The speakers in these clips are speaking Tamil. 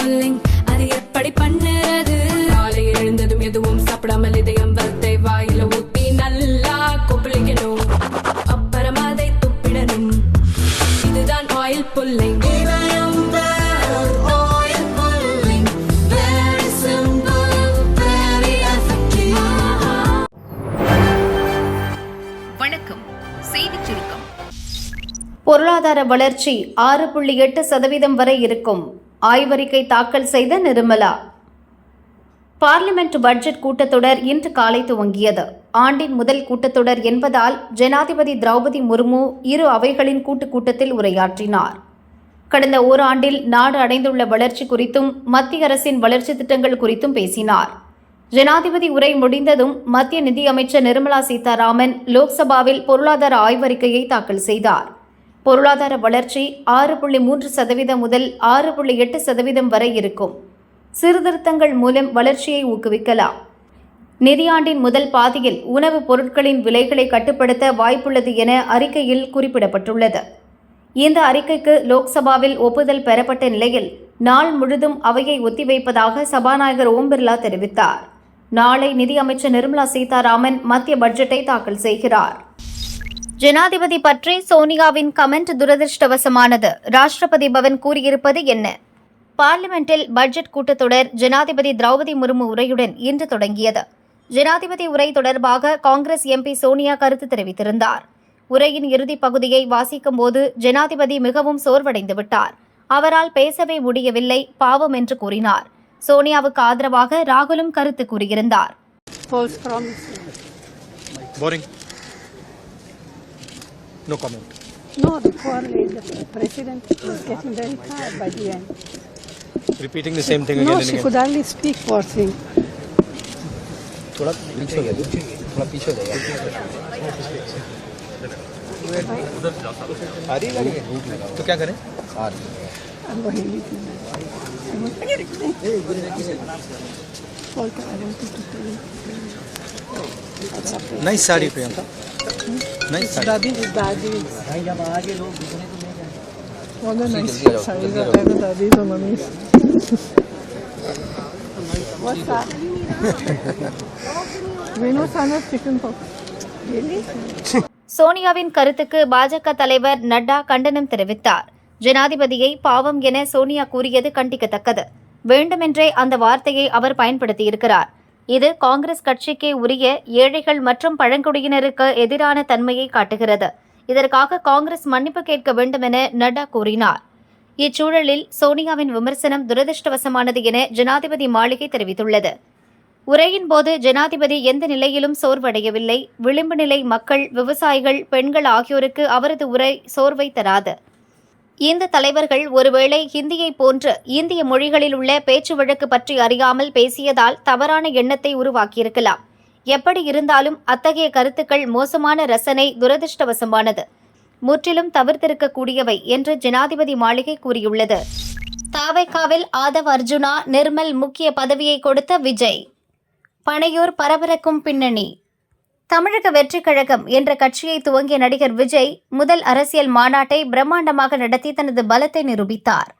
புல்லிங் அது எப்படி பண்ணுறது? காலையில் எழுந்ததும் எதுவும் சாப்பிடாமல் இதயம் வளர்த்தை வாயில ஊத்தி நல்லா கொப்பளிக்கணும், அப்புறம் அதை துப்பிடணும். இதுதான் ஆயில் புல்லிங். வணக்கம். செய்திச் சுருக்கம். பொருளாதார வளர்ச்சி 6.8% வரை இருக்கும். ஆய்வறிக்கை தாக்கல் செய்த நிர்மலா. பார்லிமெண்ட் பட்ஜெட் கூட்டத்தொடர் இன்று காலை துவங்கியது. ஆண்டின் முதல் கூட்டத்தொடர் என்பதால் ஜனாதிபதி திரௌபதி முர்மு இரு அவைகளின் கூட்டத்தில் உரையாற்றினார். கடந்த ஓராண்டில் நாடு அடைந்துள்ள வளர்ச்சி குறித்தும் மத்திய அரசின் வளர்ச்சி திட்டங்கள் குறித்தும் பேசினார். ஜனாதிபதி உரை முடிந்ததும் மத்திய நிதியமைச்சர் நிர்மலா சீதாராமன் லோக்சபாவில் பொருளாதார ஆய்வறிக்கையை தாக்கல் செய்தார். பொருளாதார வளர்ச்சி 6.3% முதல் 6.8% வரை இருக்கும். சீர்திருத்தங்கள் மூலம் வளர்ச்சியை ஊக்குவிக்கலாம். நிதியாண்டின் முதல் பாதியில் உணவுப் பொருட்களின் விலைகளை கட்டுப்படுத்த வாய்ப்புள்ளது என அறிக்கையில் குறிப்பிடப்பட்டுள்ளது. இந்த அறிக்கைக்கு லோக்சபாவில் ஒப்புதல் பெறப்பட்ட நிலையில் நாள் முழுதும் அவையை ஒத்திவைப்பதாக சபாநாயகர் ஓம் பிர்லா தெரிவித்தார். நாளை நிதியமைச்சர் நிர்மலா சீதாராமன் மத்திய பட்ஜெட்டை தாக்கல் செய்கிறார். ஜனாதிபதி பற்றி சோனியாவின் கமெண்ட் துரதிருஷ்டவசமானது. ராஷ்டிரபதி பவன் கூறியிருப்பது என்ன? பார்லிமெண்டில் பட்ஜெட் கூட்டத்தொடர் ஜனாதிபதி திரௌபதி முர்மு உரையுடன் இன்று தொடங்கியது. ஜனாதிபதி உரை தொடர்பாக காங்கிரஸ் எம்பி சோனியா கருத்து தெரிவித்திருந்தார். உரையின் இறுதிப் பகுதியை வாசிக்கும் போது ஜனாதிபதி மிகவும் சோர்வடைந்து விட்டார். அவரால் பேசவே முடியவில்லை, பாவம் என்று கூறினார். சோனியாவுக்கு ஆதரவாக ராகுலும் கருத்து கூறியிருந்தார். No comment. No, the poor lady, the president was getting very tired by the end. Repeating the same thing again No, and she again. could hardly speak, poor thing. थोड़ा पीछे हो जाए, थोड़ा पीछे हो जाए. आ रही है तो क्या करें? आ रही है. I'm going to leave you. Volker, I wanted to tell you. Nice sari Priyanka. Nice sari. Daddy is daddy. What a nice sarees are there, daddies and mummies. What's that? We know son of chicken pox. Really? சோனியாவின் கருத்துக்கு பாஜக தலைவர் நட்டா கண்டனம் தெரிவித்தார். ஜனாதிபதியை பாவம் என சோனியா கூறியது கண்டிக்கத்தக்கது. வேண்டுமென்றே அந்த வார்த்தையை அவர் பயன்படுத்தியிருக்கிறார். இது காங்கிரஸ் கட்சிக்கே உரிய ஏழைகள் மற்றும் பழங்குடியினருக்கு எதிரான தன்மையை காட்டுகிறது. இதற்காக காங்கிரஸ் மன்னிப்பு கேட்க வேண்டும் என நட்டா கூறினார். இச்சூழலில் சோனியாவின் விமர்சனம் துரதிருஷ்டவசமானது என ஜனாதிபதி மாளிகை தெரிவித்துள்ளது. உரையின் போது ஜனாதிபதி எந்த நிலையிலும் சோர்வடையவில்லை. விளிம்பு நிலை மக்கள், விவசாயிகள், பெண்கள் ஆகியோருக்கு அவரது உரை சோர்வை தராது. இந்த தலைவர்கள் ஒருவேளை ஹிந்தியை போன்று இந்திய மொழிகளில் உள்ள பேச்சு வழக்கு பற்றி அறியாமல் பேசியதால் தவறான எண்ணத்தை உருவாக்கியிருக்கலாம். எப்படி இருந்தாலும் அத்தகைய கருத்துக்கள் மோசமான ரசனை, துரதிருஷ்டவசமானது, முற்றிலும் தவிர்த்திருக்கக்கூடியவை என்று ஜனாதிபதி மாளிகை கூறியுள்ளது. தவேகாவில் ஆதவ் அர்ஜுனா, நிர்மல் முக்கிய பதவியை கொடுத்த விஜய். பனையூர் பரபரக்கும் பின்னணி. தமிழக வெற்றிக் கழகம் என்ற கட்சியை துவங்கிய நடிகர் விஜய் முதல் அரசியல் மாநாட்டை பிரம்மாண்டமாக நடத்தி தனது பலத்தை நிரூபித்தார்.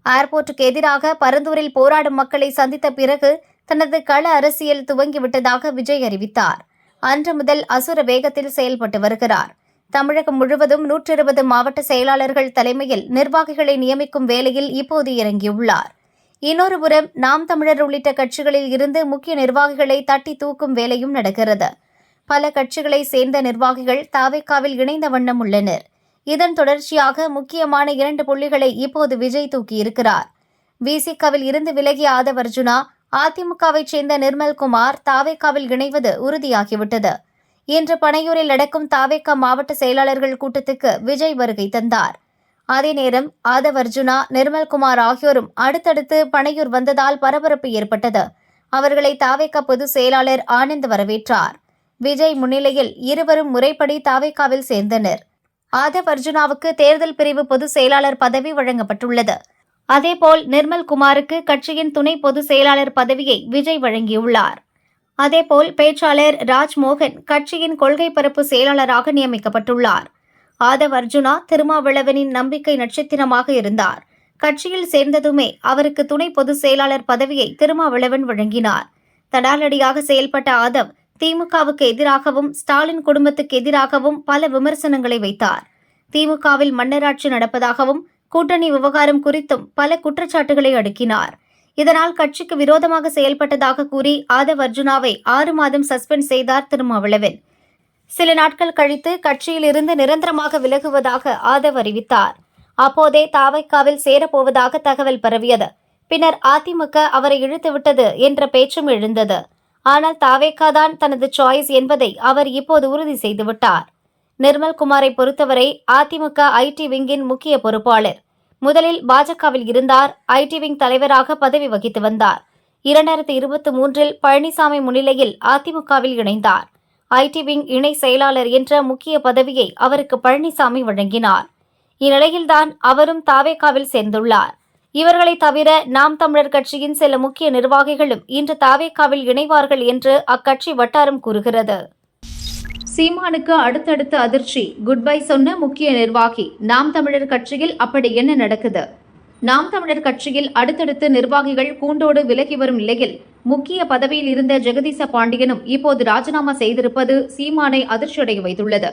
ஏர்போர்ட்டுக்கு எதிராக பரந்தூரில் போராடும் மக்களை சந்தித்த பிறகு தனது கள அரசியல் துவங்கிவிட்டதாக விஜய் அறிவித்தார். அன்று முதல் அசுர வேகத்தில் செயல்பட்டு வருகிறார். தமிழகம் முழுவதும் 120 மாவட்ட செயலாளர்கள் தலைமையில் நிர்வாகிகளை நியமிக்கும் வேலையில் இப்போது இறங்கியுள்ளார். இன்னொரு புறம் நாம் தமிழர் உள்ளிட்ட கட்சிகளில் இருந்து முக்கிய நிர்வாகிகளை தட்டி தூக்கும் வேலையும் நடக்கிறது. பல கட்சிகளை சேர்ந்த நிர்வாகிகள் தவேகாவில் இணைந்த வண்ணம் உள்ளனர். இதன் தொடர்ச்சியாக முக்கியமான 2 புள்ளிகளை இப்போது விஜய் தூக்கியிருக்கிறார். விசிகாவில் இருந்து விலகிய ஆதவ் அர்ஜுனா, அதிமுகவைச் சேர்ந்த நிர்மல்குமார் தவேகாவில் இணைவது உறுதியாகிவிட்டது. இன்று பனையூரில் நடக்கும் தவேகா மாவட்ட செயலாளர்கள் கூட்டத்துக்கு விஜய் வருகை தந்தார். அதே நேரம் ஆதவ் அர்ஜுனா, நிர்மல்குமார் ஆகியோரும் அடுத்தடுத்து பனையூர் வந்ததால் பரபரப்பு ஏற்பட்டது. அவர்களை தவேகா பொதுச் செயலாளர் ஆனந்த் வரவேற்றார். விஜய் முன்னிலையில் இருவரும் முறைப்படி தவேகாவில் சேர்ந்தனர். ஆதவ் அர்ஜுனாவுக்கு தேர்தல் பிரிவு பொதுச் செயலாளர் பதவி வழங்கப்பட்டுள்ளது. அதேபோல் நிர்மல்குமாருக்கு கட்சியின் துணை பொதுச் செயலாளர் பதவியை விஜய் வழங்கியுள்ளார். அதேபோல் பேச்சாளர் ராஜ்மோகன் கட்சியின் கொள்கை பரப்பு செயலாளராக நியமிக்கப்பட்டுள்ளார். ஆதவ் அர்ஜுனா திருமாவளவனின் நம்பிக்கை நட்சத்திரமாக இருந்தார். கட்சியில் சேர்ந்ததுமே அவருக்கு துணை பொதுச் செயலாளர் பதவியை திருமாவளவன் வழங்கினார். தடாலடியாக செயல்பட்ட ஆதவ் திமுகவுக்கு எதிராகவும் ஸ்டாலின் குடும்பத்துக்கு எதிராகவும் பல விமர்சனங்களை வைத்தார். திமுகவில் மன்னராட்சி நடப்பதாகவும் கூட்டணி விவகாரம் குறித்தும் பல குற்றச்சாட்டுகளை அடுக்கினார். இதனால் கட்சிக்கு விரோதமாக செயல்பட்டதாக கூறி ஆதவ் அர்ஜுனாவை 6 மாதம் சஸ்பெண்ட் செய்தார் திருமாவளவன். சில நாட்கள் கழித்து கட்சியில் இருந்து நிரந்தரமாக விலகுவதாக ஆதவ் அறிவித்தார். அப்போதே தாவைக்காவில் சேரப்போவதாக தகவல் பரவியது. பின்னர் அதிமுக அவரை இழுத்துவிட்டது என்ற பேச்சும் எழுந்தது. ஆனால் தாவேகா தான் தனது சாய்ஸ் என்பதை அவர் இப்போது உறுதி செய்துவிட்டார். நிர்மல்குமாரை பொறுத்தவரை அதிமுக ஐடி விங்கின் முக்கிய பொறுப்பாளர். முதலில் பாஜகவில் இருந்தார். ஐடி விங் தலைவராக பதவி வகித்து வந்தார். 2023 பழனிசாமி முன்னிலையில் அதிமுகவில் இணைந்தார். ஐடி விங் இணை செயலாளர் என்ற முக்கிய பதவியை அவருக்கு பழனிசாமி வழங்கினார். இந்நிலையில்தான் அவரும் தாவேகாவில் சேர்ந்துள்ளார். இவர்களை தவிர நாம் தமிழர் கட்சியின் சில முக்கிய நிர்வாகிகளும் இன்று தாவேகாவில் இணைவார்கள் என்று அக்கட்சி வட்டாரம் கூறுகிறது. சீமானுக்கு அடுத்தடுத்த அதிர்ச்சி. குட் பை சொன்ன முக்கிய நிர்வாகி. நாம் தமிழர் கட்சியில் அப்படி என்ன நடக்குது? நாம் தமிழர் கட்சியில் அடுத்தடுத்து நிர்வாகிகள் கூண்டோடு விலகி வரும் நிலையில் முக்கிய பதவியில் இருந்த ஜெகதீச பாண்டியனும் இப்போது ராஜினாமா செய்திருப்பது சீமானை அதிர்ச்சியடைய வைத்துள்ளது.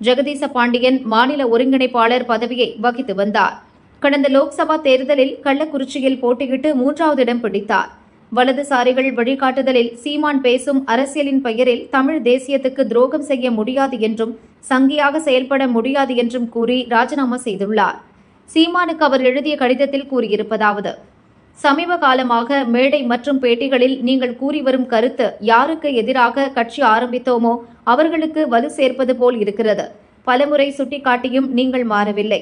ஜெகதீச பாண்டியன் மாநில ஒருங்கிணைப்பாளர் பதவியை வகித்து வந்தார். கடந்த லோக்சபா தேர்தலில் கள்ளக்குறிச்சியில் போட்டியிட்டு 3வது இடம் பிடித்தார். வலதுசாரிகள் வழிகாட்டுதலில் சீமான் பேசும் அரசியலின் பெயரில் தமிழ் தேசியத்துக்கு துரோகம் செய்ய முடியாது என்றும் சங்கியாக செயல்பட முடியாது என்றும் கூறி ராஜினாமா செய்துள்ளார். சீமானுக்கு அவர் எழுதிய கடிதத்தில் கூறியிருப்பதாவது: சமீப காலமாக மேடை மற்றும் பேட்டிகளில் நீங்கள் கூறி வரும் கருத்து யாருக்கு எதிராக கட்சி ஆரம்பித்தோமோ அவர்களுக்கு வலு சேர்ப்பது போல் இருக்கிறது. பலமுறை சுட்டிக்காட்டியும் நீங்கள் மாறவில்லை.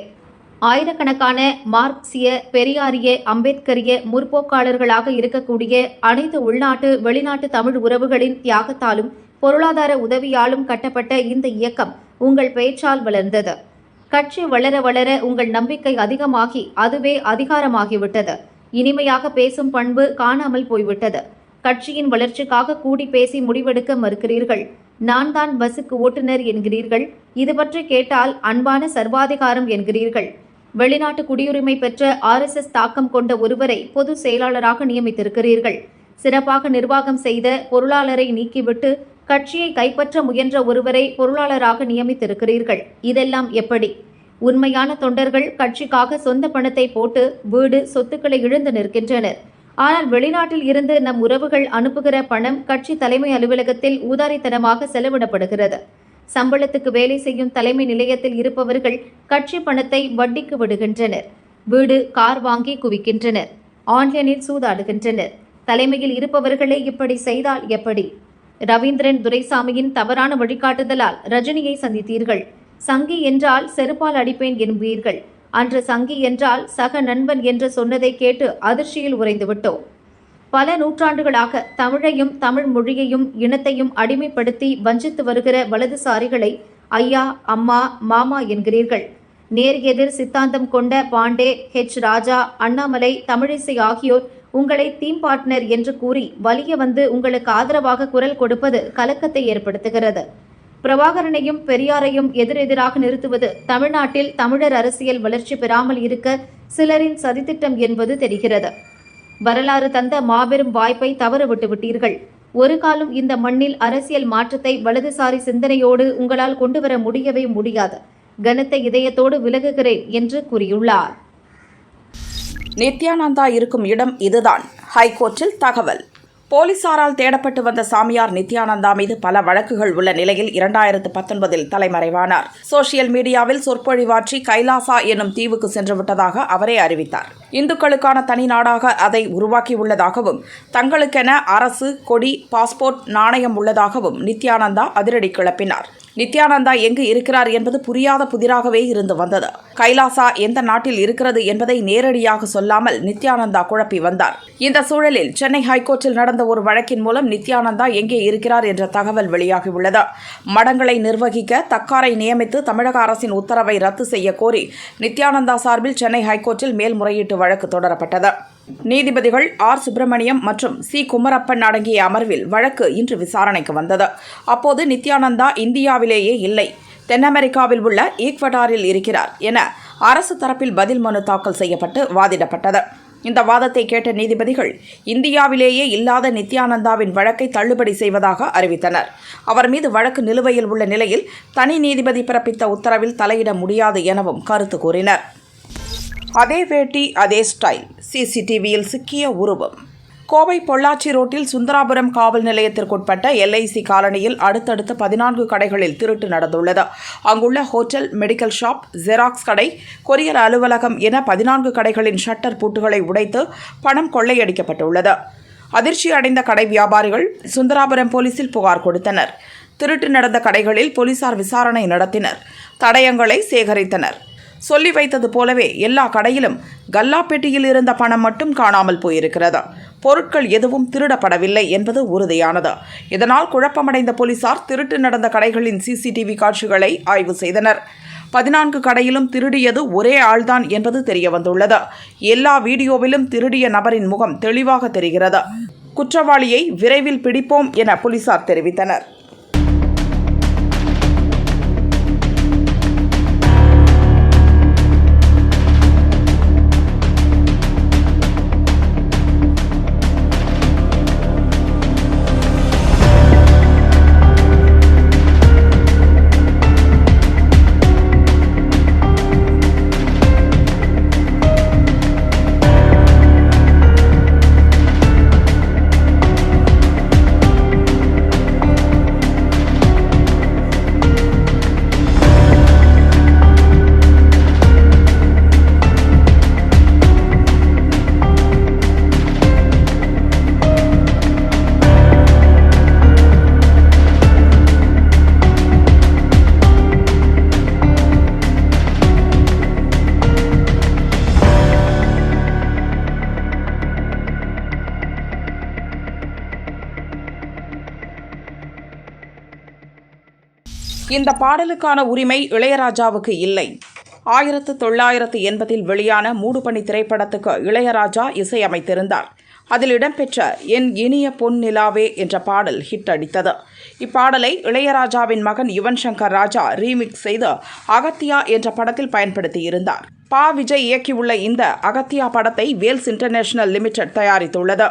ஆயிரக்கணக்கான மார்க்சிய, பெரியாரிய, அம்பேத்கரிய முற்போக்காளர்களாக இருக்கக்கூடிய அனைத்து உள்நாட்டு வெளிநாட்டு தமிழ் உறவுகளின் தியாகத்தாலும் பொருளாதார உதவியாலும் கட்டப்பட்ட இந்த இயக்கம் உங்கள் பேச்சால் வளர்ந்தது. கட்சி வளர வளர உங்கள் நம்பிக்கை அதிகமாகி அதுவே அதிகாரமாகிவிட்டது. இனிமையாக பேசும் பண்பு காணாமல் போய்விட்டது. கட்சியின் வளர்ச்சிக்காக கூடி பேசி முடிவெடுக்க மறுக்கிறீர்கள். நான் தான் பஸ்ஸுக்கு ஓட்டுநர் என்கிறீர்கள். இது பற்றி கேட்டால் அன்பான சர்வாதிகாரம் என்கிறீர்கள். வெளிநாட்டு குடியுரிமை பெற்ற RSS தாக்கம் கொண்ட ஒருவரை பொது செயலாளராக நியமித்திருக்கிறீர்கள். சிறப்பாக நிர்வாகம் செய்த பொருளாளரை நீக்கிவிட்டு கட்சியை கைப்பற்ற முயன்ற ஒருவரை பொருளாளராக நியமித்திருக்கிறீர்கள். இதெல்லாம் எப்படி? உண்மையான தொண்டர்கள் கட்சிக்காக சொந்த பணத்தை போட்டு வீடு சொத்துக்களை இழந்து நிற்கின்றனர். ஆனால் வெளிநாட்டில் இருந்து நம் உறவுகள் அனுப்புகிற பணம் கட்சி தலைமை அலுவலகத்தில் ஊதாரித்தனமாக செலவிடப்படுகிறது. சம்பளத்துக்கு வேலை செய்யும் தலைமை நிலையத்தில் இருப்பவர்கள் கட்சி பணத்தை வட்டிக்கு விடுகின்றனர். வீடு, கார் வாங்கி குவிக்கின்றனர். ஆன்லைனில் சூதாடுகின்றனர். தலைமையில் இருப்பவர்களே இப்படி செய்தால் எப்படி? ரவீந்திரன் துரைசாமியின் தவறான வழிகாட்டுதலால் ரஜினியை சந்தித்தீர்கள். சங்கி என்றால் செருப்பால் அடிப்பேன் என்பீர்கள். அன்று சங்கி என்றால் சக நண்பன் என்று சொன்னதை கேட்டு அதிர்ச்சியில் உறைந்துவிட்டோம். பல நூற்றாண்டுகளாக தமிழையும் தமிழ் மொழியையும் இனத்தையும் அடிமைப்படுத்தி வஞ்சித்து வருகிற வலதுசாரிகளை ஐயா, அம்மா, மாமா என்கிறீர்கள். நேர் எதிர் சித்தாந்தம் கொண்ட பாண்டே, ராஜா, அண்ணாமலை, தமிழிசை ஆகியோர் உங்களை டீம் பார்ட்னர் என்று கூறி வலிய வந்து உங்களுக்கு ஆதரவாக குரல் கொடுப்பது கலக்கத்தை ஏற்படுத்துகிறது. பிரபாகரனையும் பெரியாரையும் எதிரெதிராக நிறுத்துவது தமிழ்நாட்டில் தமிழர் அரசியல் வளர்ச்சி பெறாமல் இருக்க சிலரின் சதித்திட்டம் என்பது தெரிகிறது. வரலாறு தந்த மாபெரும் வாய்ப்பை தவற விட்டுவிட்டீர்கள். ஒரு காலம் இந்த மண்ணில் அரசியல் மாற்றத்தை வலதுசாரி சிந்தனையோடு உங்களால் கொண்டுவர முடியவே முடியாது. கனத்த இதயத்தோடு விலகுகிறேன் என்று கூறியுள்ளார். நித்யானந்தா இருக்கும் இடம் இதுதான். ஹைகோர்ட்டில் தகவல். போலீசாரால் தேடப்பட்டு வந்த சாமியார் நித்யானந்தா மீது பல வழக்குகள் உள்ள நிலையில் 2019 தலைமறைவானார். சோசியல் மீடியாவில் சொற்பொழிவாற்றி கைலாசா என்னும் தீவுக்கு சென்று விட்டதாக அவரே அறிவித்தார். இந்துக்களுக்கான தனி நாடாக அதை உருவாக்கியுள்ளதாகவும் தங்களுக்கென அரசு, கொடி, பாஸ்போர்ட், நாணயம் உள்ளதாகவும் நித்யானந்தா அதிரடி கிளப்பினார். நித்யானந்தா எங்கு இருக்கிறார் என்பது புரியாத புதிராகவே இருந்து வந்தது. கைலாசா எந்த நாட்டில் இருக்கிறது என்பதை நேரடியாக சொல்லாமல் நித்யானந்தா குழப்பி வந்தார். இந்த சூழலில் சென்னை ஹைகோர்ட்டில் நடந்த ஒரு வழக்கின் மூலம் நித்யானந்தா எங்கே இருக்கிறார் என்ற தகவல் வெளியாகியுள்ளது. மடங்களை நிர்வகிக்க தக்காரை நியமித்து தமிழக அரசின் உத்தரவை ரத்து செய்ய கோரி நித்யானந்தா சார்பில் சென்னை ஹைகோர்ட்டில் மேல்முறையீட்டு வழக்கு தொடரப்பட்டது. நீதிபதிகள் ஆர் சுப்பிரமணியம் மற்றும் சி குமரப்பன் அடங்கிய அமர்வில் வழக்கு இன்று விசாரணைக்கு வந்தது. அப்போது நித்யானந்தா இந்தியாவிலேயே இல்லை, தென் அமெரிக்காவில் உள்ள ஈக்வடாரில் இருக்கிறார் என அரசு தரப்பில் பதில் மனு தாக்கல் செய்யப்பட்டு வாதிடப்பட்டது. இந்த வாதத்தை கேட்ட நீதிபதிகள் இந்தியாவிலேயே இல்லாத நித்யானந்தாவின் வழக்கை தள்ளுபடி செய்வதாக அறிவித்தனர். அவர் மீது வழக்கு நிலுவையில் உள்ள நிலையில் தனி நீதிபதி பிறப்பித்த உத்தரவில் தலையிட முடியாது எனவும் கருத்து கூறினர். அதே வேட்டி அதே ஸ்டைல், சிசிடிவியில் சிக்கிய உருவம். கோவை பொள்ளாச்சி ரோட்டில் சுந்தராபுரம் காவல் நிலையத்திற்குட்பட்ட LIC காலனியில் அடுத்தடுத்து 14 கடைகளில் திருட்டு நடந்துள்ளது. அங்குள்ள ஹோட்டல், மெடிக்கல் ஷாப், ஜெராக்ஸ் கடை, கொரியர் அலுவலகம் என 14 கடைகளின் ஷட்டர் பூட்டுகளை உடைத்து பணம் கொள்ளையடிக்கப்பட்டுள்ளது. அதிர்ச்சி அடைந்த கடை வியாபாரிகள் சுந்தராபுரம் போலீசில் புகார் கொடுத்தனர். திருட்டு நடந்த கடைகளில் போலீசார் விசாரணை நடத்தினர், தடயங்களை சேகரித்தனர். சொல்லி வைத்தது போலவே எல்லா கடையிலும் கல்லா பெட்டியில் இருந்த பணம் மட்டும் காணாமல் போயிருக்கிறது. பொருட்கள் எதுவும் திருடப்படவில்லை என்பது உறுதியானது. இதனால் குழப்பமடைந்த போலீசார் திருட்டு நடந்த கடைகளின் CCTV காட்சிகளை ஆய்வு செய்தனர். 14 கடையிலும் திருடியது ஒரே ஆள்தான் என்பது தெரியவந்துள்ளது. எல்லா வீடியோவிலும் திருடிய நபரின் முகம் தெளிவாக தெரிகிறது. குற்றவாளியை விரைவில் பிடிப்போம் என போலீசார் தெரிவித்தனர். இந்த பாடலுக்கான உரிமை இளையராஜாவுக்கு இல்லை. 1980 வெளியான மூடுபனி திரைப்படத்துக்கு இளையராஜா இசையமைத்திருந்தார். அதில் இடம்பெற்ற என் இனிய பொன் நிலாவே என்ற பாடல் ஹிட் அடித்தது. இப்பாடலை இளையராஜாவின் மகன் யுவன் சங்கர் ராஜா ரீமிக்ஸ் செய்து அகத்தியா என்ற படத்தில் பயன்படுத்தியிருந்தார். விஜய் இயக்கியுள்ள இந்த அகத்தியா படத்தை வேல்ஸ் இன்டர்நேஷனல் லிமிடெட் தயாரித்துள்ளது.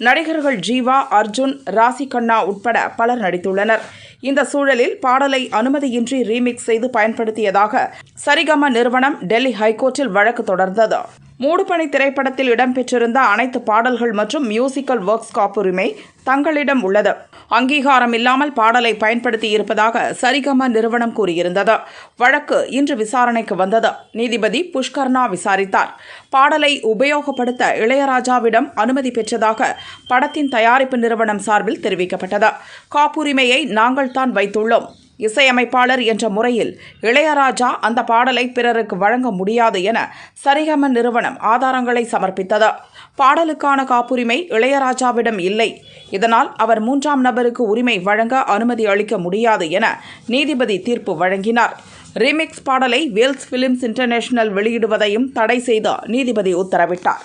நடிகர்கள் ஜீவா, அர்ஜுன், ராசி கண்ணா உட்பட பலர் நடித்துள்ளனர். இந்த சூழலில் பாடலை அனுமதியின்றி ரீமிக்ஸ் செய்து பயன்படுத்தியதாக சரிகம நிறுவனம் டெல்லி ஹைகோர்ட்டில் வழக்கு தொடர்ந்தது. மூடுபனி திரைப்படத்தில் இடம்பெற்றிருந்த அனைத்து பாடல்கள் மற்றும் மியூசிக்கல் ஒர்க்ஸ் காப்புரிமை தங்களிடம் உள்ளது. அங்கீகாரம் இல்லாமல் பாடலை பயன்படுத்தி இருப்பதாக சரிகம நிறுவனம் கூறியிருந்தது. வழக்கு இன்று விசாரணைக்கு வந்தது. நீதிபதி புஷ்கர்ணா விசாரித்தார். பாடலை உபயோகப்படுத்த இளையராஜாவிடம் அனுமதி பெற்றதாக படத்தின் தயாரிப்பு நிறுவனம் சார்பில் தெரிவிக்கப்பட்டது. காப்புரிமையை நாங்கள் தான் வைத்துள்ளோம். இசையமைப்பாளர் என்ற முறையில் இளையராஜா அந்த பாடலை பிறருக்கு வழங்க முடியாது என சரிகம நிறுவனம் ஆதாரங்களை சமர்ப்பித்தது. பாடலுக்கான காப்புரிமை இளையராஜாவிடம் இல்லை. இதனால் அவர் 3ஆம் நபருக்கு உரிமை வழங்க அனுமதி அளிக்க முடியாது என நீதிபதி தீர்ப்பு வழங்கினார். ரீமிக்ஸ் பாடலை வேல்ஸ் ஃபிலிம்ஸ் இன்டர்நேஷனல் வெளியிடுவதையும் தடை செய்து நீதிபதி உத்தரவிட்டார்.